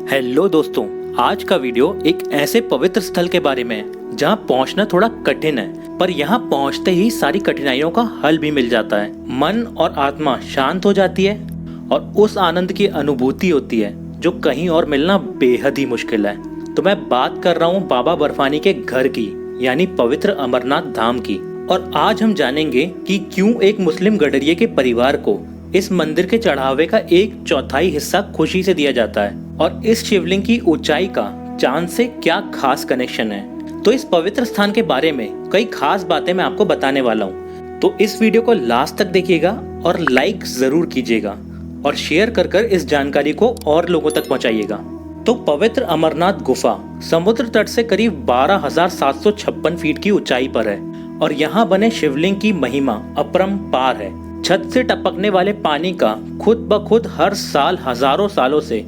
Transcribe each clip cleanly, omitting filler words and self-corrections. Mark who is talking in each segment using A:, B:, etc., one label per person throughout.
A: Hello दोस्तों, आज का वीडियो एक ऐसे पवित्र स्थल के बारे में है जहां पहुंचना थोड़ा कठिन है, पर यहां पहुंचते ही सारी कठिनाइयों का हल भी मिल जाता है। मन और आत्मा शांत हो जाती है और उस आनंद की अनुभूति होती है जो कहीं और मिलना बेहद ही मुश्किल है। तो मैं बात कर रहा हूँ बाबा बर्फानी के घर की, यानी पवित्र अमरनाथ धाम की। और आज हम जानेंगे कि क्यों एक मुस्लिम गडरिये के परिवार को इस मंदिर के चढ़ावे का 1/4 हिस्सा खुशी से दिया जाता है, और इस शिवलिंग की ऊंचाई का चांद से क्या खास कनेक्शन है। तो इस पवित्र स्थान के बारे में कई खास बातें मैं आपको बताने वाला हूँ। तो इस वीडियो को लास्ट तक देखिएगा और लाइक जरूर कीजिएगा और शेयर कर इस जानकारी को और लोगों तक पहुँचाइएगा। तो पवित्र अमरनाथ गुफा समुद्र तट से करीब 12,756 फीट की ऊंचाई पर है और यहाँ बने शिवलिंग की महिमा अपरंपार है। छत से टपकने वाले पानी का खुद ब खुद हर साल हजारों सालों से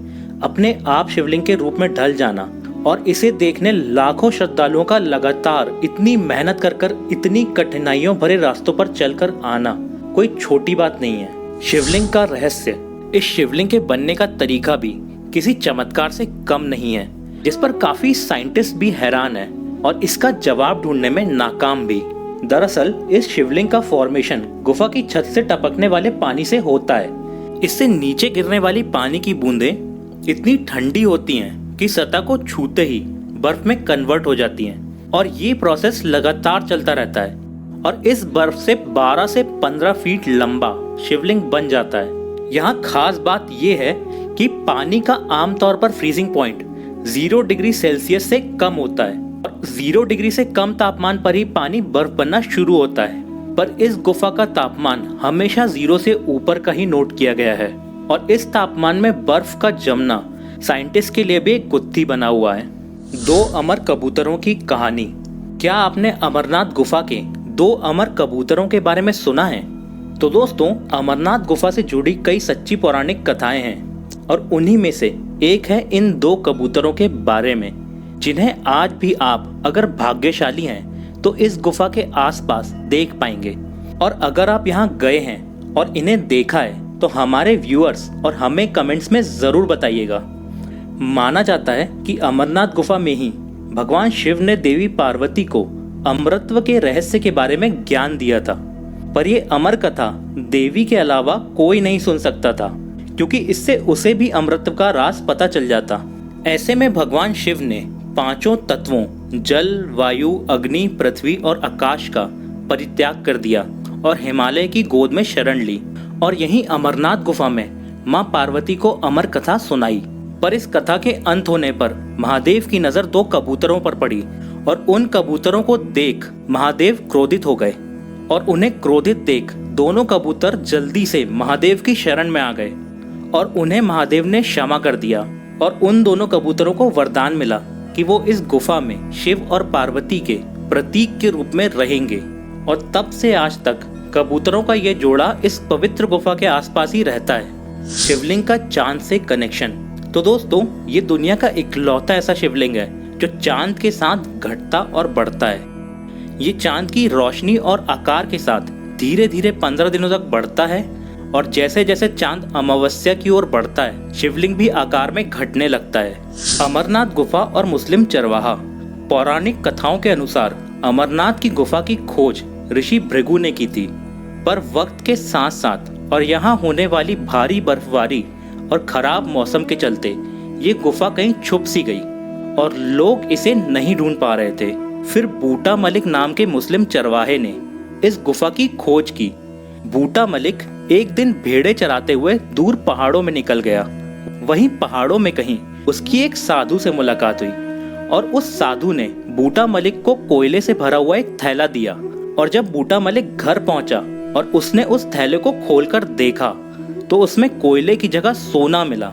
A: अपने आप शिवलिंग के रूप में ढल जाना और इसे देखने लाखों श्रद्धालुओं का लगातार इतनी मेहनत कर इतनी कठिनाइयों भरे रास्तों पर चलकर आना कोई छोटी बात नहीं है। शिवलिंग का रहस्य, इस शिवलिंग के बनने का तरीका भी किसी चमत्कार से कम नहीं है, जिस पर काफी साइंटिस्ट भी हैरान है और इसका जवाब ढूंढने में नाकाम भी। दरअसल इस शिवलिंग का फॉर्मेशन गुफा की छत से टपकने वाले पानी से होता है। इससे नीचे गिरने वाली पानी की बूंदें इतनी ठंडी होती हैं कि सतह को छूते ही बर्फ में कन्वर्ट हो जाती हैं और ये प्रोसेस लगातार चलता रहता है और इस बर्फ से 12 से 15 फीट लंबा शिवलिंग बन जाता है। यहाँ खास बात ये है कि पानी का आमतौर पर फ्रीजिंग पॉइंट 0 डिग्री सेल्सियस से कम होता है और 0 डिग्री से कम तापमान पर ही पानी बर्फ बनना शुरू होता है, पर इस गुफा का तापमान हमेशा 0 से ऊपर का ही नोट किया गया है और इस तापमान में बर्फ का जमना साइंटिस्ट के लिए भी एक गुत्थी बना हुआ है। 2 अमर कबूतरों की कहानी। क्या आपने अमरनाथ गुफा के 2 अमर कबूतरों के बारे में सुना है? तो दोस्तों, अमरनाथ गुफा से जुड़ी कई सच्ची पौराणिक कथाएं हैं और उन्हीं में से एक है इन 2 कबूतरों के बारे में, जिन्हें आज भी आप अगर भाग्यशाली हैं तो इस गुफा के आसपास देख पाएंगे। और अगर आप यहाँ गए हैं और इन्हें देखा है तो हमारे व्यूअर्स और हमें कमेंट्स में ज़रूर बताइएगा। माना जाता है कि अमरनाथ गुफा में ही भगवान शिव ने देवी पार्वती को अमरत्व के रहस्य के बारे में ज्ञान दिया था, पर ये अमर कथा देवी के अलावा कोई नहीं सुन सकता था, क्योंकि इससे उसे भी अमरत्व का राज पता चल जाता। ऐसे में भगवान शिव ने 5 तत्वों जल, वायु, अग्नि, पृथ्वी और आकाश का परित्याग कर दिया और हिमालय की गोद में शरण ली और यहीं अमरनाथ गुफा में मां पार्वती को अमर कथा सुनाई। पर इस कथा के अंत होने पर महादेव की नजर 2 कबूतरों पर पड़ी और उन कबूतरों को देख महादेव क्रोधित हो गए और उन्हें क्रोधित देख दोनों कबूतर जल्दी से महादेव की शरण में आ गए और उन्हें महादेव ने क्षमा कर दिया और उन दोनों कबूतरों को वरदान मिला कि वो इस गुफा में शिव और पार्वती के प्रतीक के रूप में रहेंगे। और तब से आज तक कबूतरों का ये जोड़ा इस पवित्र गुफा के आसपास ही रहता है। शिवलिंग का चांद से कनेक्शन। तो दोस्तों, ये दुनिया का इकलौता ऐसा शिवलिंग है जो चांद के साथ घटता और बढ़ता है। ये चांद की रोशनी और आकार के साथ धीरे धीरे 15 दिनों तक बढ़ता है और जैसे जैसे चांद अमावस्या की ओर बढ़ता है, शिवलिंग भी आकार में घटने लगता है। अमरनाथ गुफा और मुस्लिम चरवाहा। पौराणिक कथाओं के अनुसार अमरनाथ की गुफा की खोज ऋषि भृगु ने की थी, पर वक्त के साथ साथ और यहाँ होने वाली भारी बर्फबारी और खराब मौसम के चलते ये गुफा कहीं छुप सी गई और लोग इसे नहीं ढूंढ पा रहे थे। फिर बूटा मलिक नाम के मुस्लिम चरवाहे ने इस गुफा की खोज की। बूटा मलिक एक दिन भेड़े चराते हुए दूर पहाड़ों में निकल गया। वहीं पहाड़ों में कहीं उसकी एक साधु से मुलाकात हुई और उस साधु ने बूटा मलिक को कोयले से भरा हुआ एक थैला दिया। और जब बूटा मलिक घर पहुंचा और उसने उस थैले को खोलकर देखा तो उसमें कोयले की जगह सोना मिला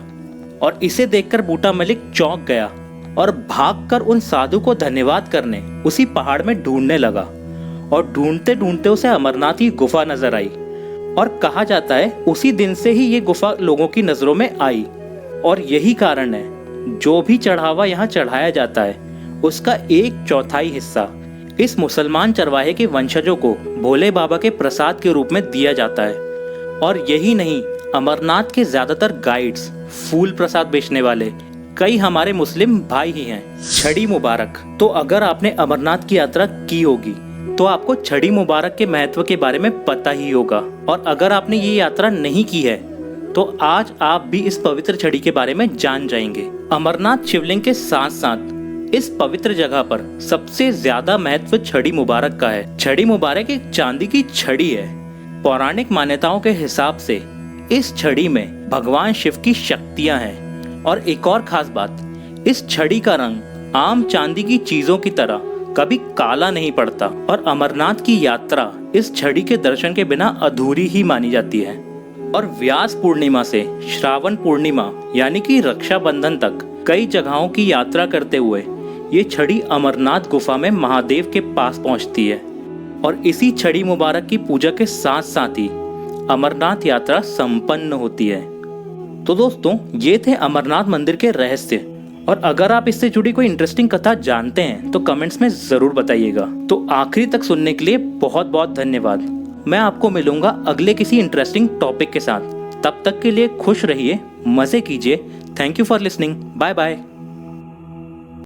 A: और इसे देखकर बूटा मलिक चौंक गया और भागकर उन साधु को धन्यवाद करने उसी पहाड़ में ढूंढने लगा। और ढूंढते ढूंढते उसे अमरनाथ की गुफा नजर आई और कहा जाता है उसी दिन से ही ये गुफा लोगों की नजरों में आई। और यही कारण है जो भी चढ़ावा यहाँ चढ़ाया जाता है उसका 1/4 हिस्सा इस मुसलमान चरवाहे के वंशजों को भोले बाबा के प्रसाद के रूप में दिया जाता है। और यही नहीं, अमरनाथ के ज्यादातर गाइड्स, फूल प्रसाद बेचने वाले, कई हमारे मुस्लिम भाई ही हैं। छड़ी मुबारक। तो अगर आपने अमरनाथ की यात्रा की होगी तो आपको छड़ी मुबारक के महत्व के बारे में पता ही होगा, और अगर आपने ये यात्रा नहीं की है तो आज आप भी इस पवित्र छड़ी के बारे में जान जाएंगे। अमरनाथ शिवलिंग के साथ साथ इस पवित्र जगह पर सबसे ज्यादा महत्व छड़ी मुबारक का है। छड़ी मुबारक एक चांदी की छड़ी है। पौराणिक मान्यताओं के हिसाब से इस छड़ी में भगवान शिव की शक्तियां हैं। और एक और खास बात, इस छड़ी का रंग आम चांदी की चीजों की तरह कभी काला नहीं पड़ता, और अमरनाथ की यात्रा इस छड़ी के दर्शन के बिना अधूरी ही मानी जाती है। और व्यास पूर्णिमा से श्रावण पूर्णिमा यानी कि रक्षाबंधन तक कई जगहों की यात्रा करते हुए ये छड़ी अमरनाथ गुफा में महादेव के पास पहुंचती है, और इसी छड़ी मुबारक की पूजा के साथ साथ ही अमरनाथ यात्रा संपन्न होती है। तो दोस्तों, ये थे अमरनाथ मंदिर के रहस्य, और अगर आप इससे जुड़ी कोई इंटरेस्टिंग कथा जानते हैं तो कमेंट्स में जरूर बताइएगा। तो आखिरी तक सुनने के लिए बहुत बहुत धन्यवाद। मैं आपको मिलूंगा अगले किसी इंटरेस्टिंग टॉपिक के साथ। तब तक के लिए खुश रहिए, मजे कीजिए। Thank you for listening. Bye bye.